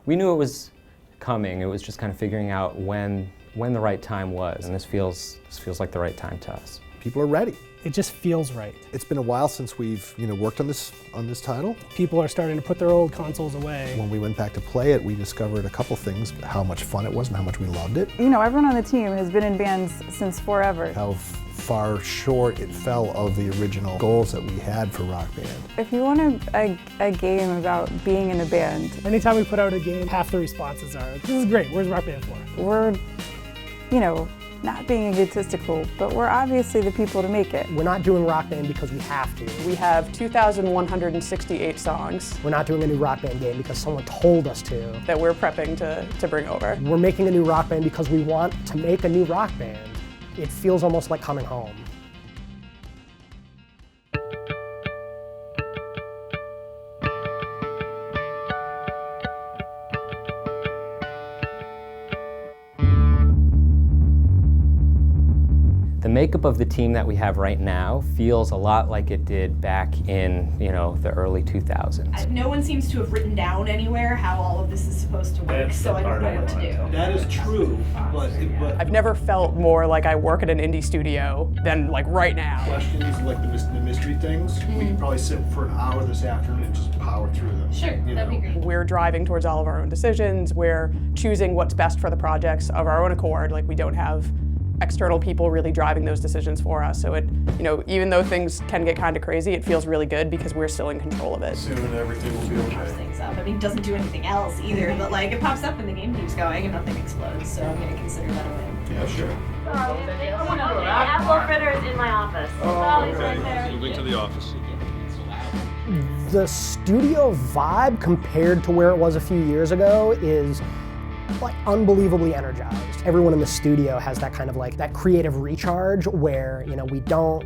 we knew it was coming. It was just kind of figuring out when the right time was, and this feels like the right time to us. People are ready. It just feels right. It's been a while since we've worked on this title. People are starting to put their old consoles away. When we went back to play it, we discovered a couple things, how much fun it was and how much we loved it. Everyone on the team has been in bands since forever. How far short it fell of the original goals that we had for Rock Band. If you want a game about being in a band. Anytime we put out a game, half the responses are, this is great, where's Rock Band for? We're, not being egotistical, but we're obviously the people to make it. We're not doing Rock Band because we have to. We have 2,168 songs. We're not doing a new Rock Band game because someone told us to. That we're prepping to bring over. We're making a new Rock Band because we want to make a new Rock Band. It feels almost like coming home. The makeup of the team that we have right now feels a lot like it did back in, the early 2000s. No one seems to have written down anywhere how all of this is supposed to work, so I don't know what to do. That is true, but I've never felt more like I work at an indie studio than like right now. questions like the mystery things, we could probably sit for an hour this afternoon and just power through them. Sure, that'd be great. We're driving towards all of our own decisions. We're choosing what's best for the projects of our own accord. Like, we don't have external people really driving those decisions for us. So it, even though things can get kind of crazy, it feels really good because we're still in control of it. Soon everything will be okay. Things up. I mean, it doesn't do anything else either, but like it pops up and the game keeps going and nothing explodes, so I'm gonna consider that a win. Yeah, sure. Apple fritters in my office. Oh, He's right there. Link to the office. The studio vibe compared to where it was a few years ago is like unbelievably energized. Everyone in the studio has that kind of like that creative recharge where,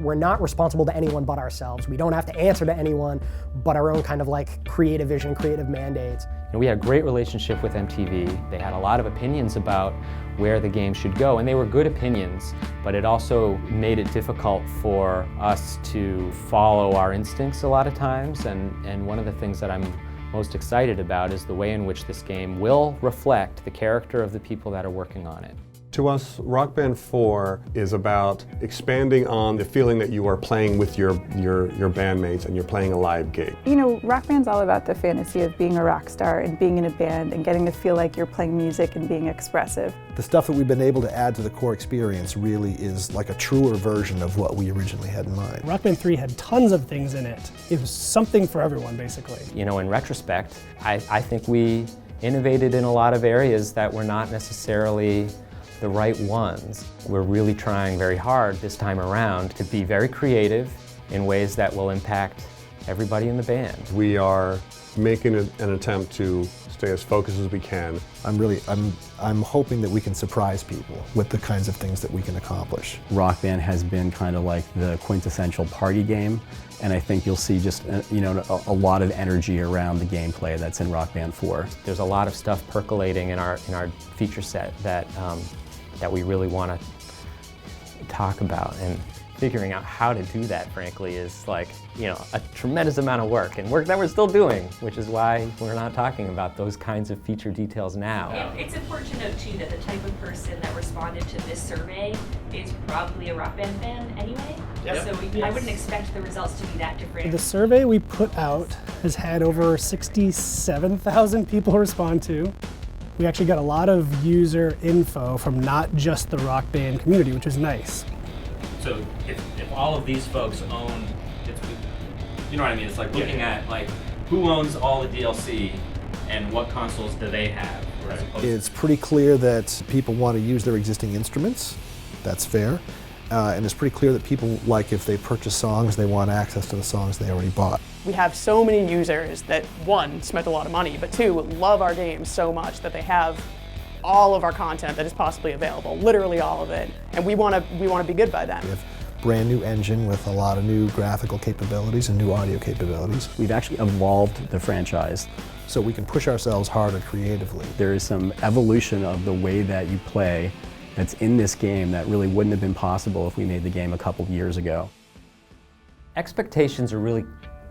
we're not responsible to anyone but ourselves. We don't have to answer to anyone but our own kind of like creative vision, creative mandates. We had a great relationship with MTV. They had a lot of opinions about where the game should go, and they were good opinions, but it also made it difficult for us to follow our instincts a lot of times, and one of the things that I'm most excited about is the way in which this game will reflect the character of the people that are working on it. To us, Rock Band 4 is about expanding on the feeling that you are playing with your bandmates and you're playing a live gig. Rock Band's all about the fantasy of being a rock star and being in a band and getting to feel like you're playing music and being expressive. The stuff that we've been able to add to the core experience really is like a truer version of what we originally had in mind. Rock Band 3 had tons of things in it. It was something for everyone, basically. In retrospect, I think we innovated in a lot of areas that were not necessarily the right ones. We're really trying very hard this time around to be very creative in ways that will impact everybody in the band. We are making an attempt to stay as focused as we can. I'm hoping that we can surprise people with the kinds of things that we can accomplish. Rock Band has been kind of like the quintessential party game, and I think you'll see just a lot of energy around the gameplay that's in Rock Band 4. There's a lot of stuff percolating in our feature set that we really want to talk about, and figuring out how to do that, frankly, is like, a tremendous amount of work, and work that we're still doing, which is why we're not talking about those kinds of feature details now. It's important to note, too, that the type of person that responded to this survey is probably a Rock Band fan anyway. Yep. So I wouldn't expect the results to be that different. The survey we put out has had over 67,000 people respond to. We actually got a lot of user info from not just the Rock Band community, which is nice. So if all of these folks own, you know what I mean? It's like looking at like who owns all the DLC and what consoles do they have. It's pretty clear that people want to use their existing instruments. That's fair. And it's pretty clear that people, like, if they purchase songs, they want access to the songs they already bought. We have so many users that, one, spent a lot of money, but two, love our games so much that they have all of our content that is possibly available, literally all of it, and we want to be good by them. We have a brand new engine with a lot of new graphical capabilities and new audio capabilities. We've actually evolved the franchise. So we can push ourselves harder creatively. There is some evolution of the way that you play that's in this game that really wouldn't have been possible if we made the game a couple years ago. Expectations are really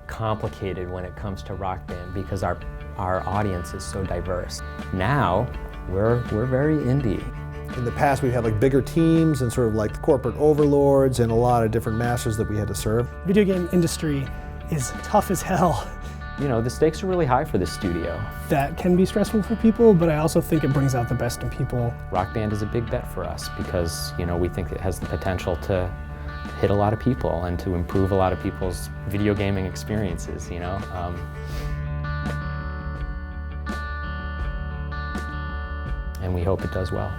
complicated when it comes to Rock Band because our our audience is so diverse. Now, we're very indie. In the past, we had like bigger teams and sort of like the corporate overlords and a lot of different masters that we had to serve. Video game industry is tough as hell. You know, the stakes are really high for this studio. That can be stressful for people, but I also think it brings out the best in people. Rock Band is a big bet for us because, you know, we think it has the potential to hit a lot of people and to improve a lot of people's video gaming experiences, you know. And we hope it does well.